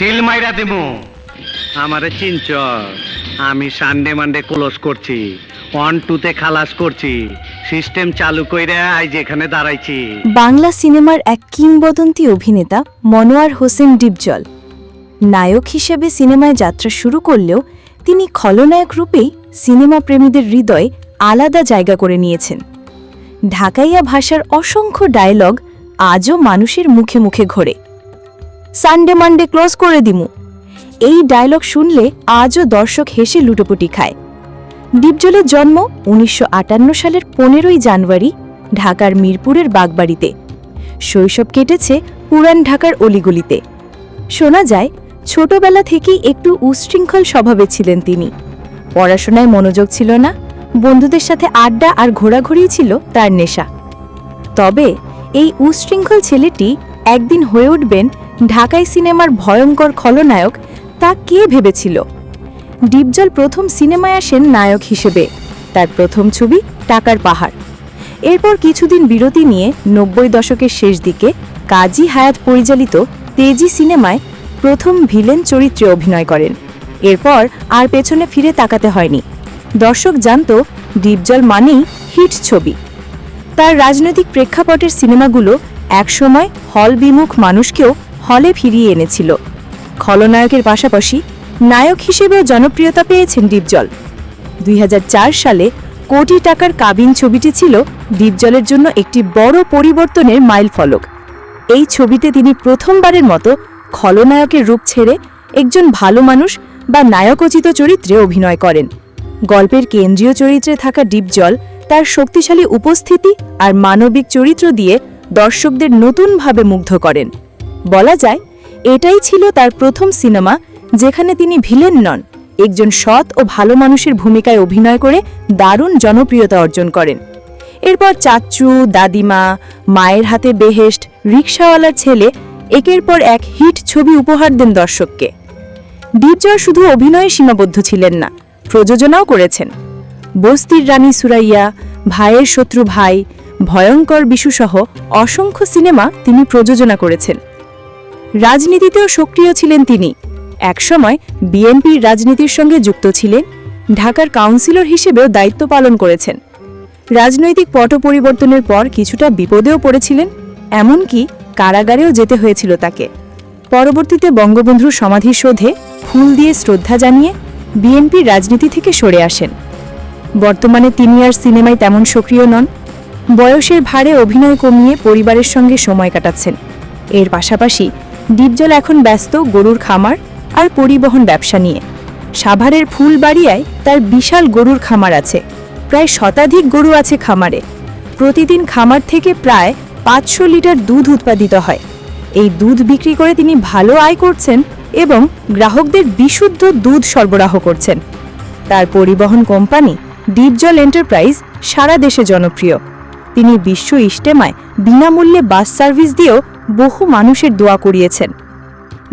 Seal মাইরা দিমু। আমারে চিনচ? আমি সানডে মানডে ক্লোজ করছি, 1-2 তে খালাস করছি, সিস্টেম চালু কইরা আজ এখানে দাঁড়াইছি। বাংলা সিনেমার এক কিংবদন্তি অভিনেতা মনোয়ার হোসেন ডিপজল নায়ক হিসেবে সিনেমায় যাত্রা শুরু করলেও তিনি খলনায়ক রূপেই সিনেমা প্রেমীদের হৃদয়ে আলাদা জায়গা করে নিয়েছেন। ঢাকাইয়া ভাষার অসংখ্য ডায়লগ আজও মানুষের মুখে মুখে ঘোরে। সানডে মানডে ক্লোজ করে দিমু, এই ডায়লগ শুনলে আজও দর্শক হেসে লুটোপুটি খায়। ডিপজলের জন্ম ১৯৫৮ সালের ১৫ই জানুয়ারি ঢাকার মিরপুরের বাগবাড়িতে। শৈশব কেটেছে পুরান ঢাকার অলিগলিতে। শোনা যায় ছোটবেলা থেকেই একটু উশৃঙ্খল স্বভাবে ছিলেন তিনি। পড়াশোনায় মনোযোগ ছিল না, বন্ধুদের সাথে আড্ডা আর ঘোরাঘুরি ছিল তার নেশা। তবে এই উশৃঙ্খল ছেলেটি একদিন হয়ে উঠবেন ঢাকাই সিনেমার ভয়ঙ্কর খলনায়ক, তা কে ভেবেছিল? ডিপজল প্রথম সিনেমায় আসেন নায়ক হিসেবে। তার প্রথম ছবি টাকার পাহাড়। এরপর কিছুদিন বিরতি নিয়ে ৯০ দশকের শেষ দিকে কাজী হায়াত পরিচালিত তেজি সিনেমায় প্রথম ভিলেন চরিত্রে অভিনয় করেন। এরপর আর পেছনে ফিরে তাকাতে হয়নি। দর্শক জানত ডিপজল মানেই হিট ছবি। তার রাজনৈতিক প্রেক্ষাপটের সিনেমাগুলো একসময় হল বিমুখ মানুষকেও হলে ফিরিয়ে এনেছিল। খলনায়কের পাশাপাশি নায়ক হিসেবেও জনপ্রিয়তা পেয়েছেন ডিপজল। ২০০৪ সালে কোটি টাকার কাবিন ছবিটি ছিল ডিপজলের জন্য একটি বড় পরিবর্তনের মাইলফলক। এই ছবিতে তিনি প্রথমবারের মতো খলনায়কের রূপ ছেড়ে একজন ভালো মানুষ বা নায়কোচিত চরিত্রে অভিনয় করেন। গল্পের কেন্দ্রীয় চরিত্রে থাকা ডিপজল তার শক্তিশালী উপস্থিতি আর মানবিক চরিত্র দিয়ে দর্শকদের নতুনভাবে মুগ্ধ করেন। বলা যায় এটাই ছিল তার প্রথম সিনেমা যেখানে তিনি ভিলেন নন, একজন সৎ ও ভালো মানুষের ভূমিকায় অভিনয় করে দারুণ জনপ্রিয়তা অর্জন করেন। এরপর চাচ্চু, দাদিমা, মায়ের হাতে বেহেশত, রিকশাওয়ালার ছেলে একের পর এক হিট ছবি উপহার দেন দর্শককে। ডিপজল শুধু অভিনয়ে সীমাবদ্ধ ছিলেন না, প্রযোজনাও করেছেন। বস্তির রানী সুরাইয়া, ভাইয়ের শত্রু ভাই, ভয়ঙ্কর বিশুসহ অসংখ্য সিনেমা তিনি প্রযোজনা করেছেন। রাজনীতিতেও সক্রিয় ছিলেন তিনি। একসময় বিএনপির রাজনীতির সঙ্গে যুক্ত ছিলেন। ঢাকার কাউন্সিলর হিসেবেও দায়িত্ব পালন করেছেন। রাজনৈতিক পট পরিবর্তনের পর কিছুটা বিপদেও পড়েছিলেন, এমনকি কারাগারেও যেতে হয়েছিল তাকে। পরবর্তীতে বঙ্গবন্ধুর সমাধিসৌধে ফুল দিয়ে শ্রদ্ধা জানিয়ে বিএনপির রাজনীতি থেকে সরে আসেন। বর্তমানে তিনি আর সিনেমায় তেমন সক্রিয় নন। বয়সের ভারে অভিনয় কমিয়ে পরিবারের সঙ্গে সময় কাটাচ্ছেন। এর পাশাপাশি ডিপজল এখন ব্যস্ত গরুর খামার আর পরিবহন ব্যবসা নিয়ে। সাভারের ফুলবাড়িয়ায় তার বিশাল গরুর খামার আছে। প্রায় শতাধিক গরু আছে খামারে। প্রতিদিন খামার থেকে প্রায় ৫০০ লিটার দুধ উৎপাদিত হয়। এই দুধ বিক্রি করে তিনি ভালো আয় করছেন এবং গ্রাহকদের বিশুদ্ধ দুধ সরবরাহ করছেন। তার পরিবহন কোম্পানি ডিপজল এন্টারপ্রাইজ সারা দেশে জনপ্রিয়। তিনি বিশ্ব ইজতেমায় বিনামূল্যে বাস সার্ভিস দিয়েও বহু মানুষের দোয়া করিয়েছেন।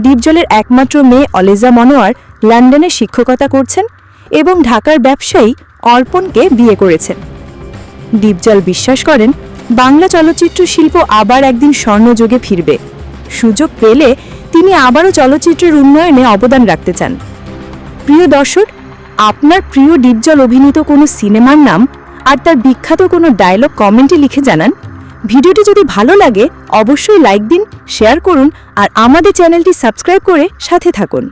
ডিপজলের একমাত্র মেয়ে অলেজা মনোয়ার লন্ডনে শিক্ষকতা করছেন এবং ঢাকার ব্যবসায়ী অর্পণকে বিয়ে করেছেন। ডিপজল বিশ্বাস করেন বাংলা চলচ্চিত্র শিল্প আবার একদিন স্বর্ণযুগে ফিরবে। সুযোগ পেলে তিনি আবারও চলচ্চিত্রের উন্নয়নে অবদান রাখতে চান। প্রিয় দর্শক, আপনার প্রিয় ডিপজল অভিনীত কোনো সিনেমার নাম আর তার বিখ্যাত কোনো ডায়লগ কমেন্টে লিখে জানান। ভিডিওটি যদি ভালো লাগে অবশ্যই লাইক দিন, শেয়ার করুন আর আমাদের চ্যানেলটি সাবস্ক্রাইব করে সাথে থাকুন।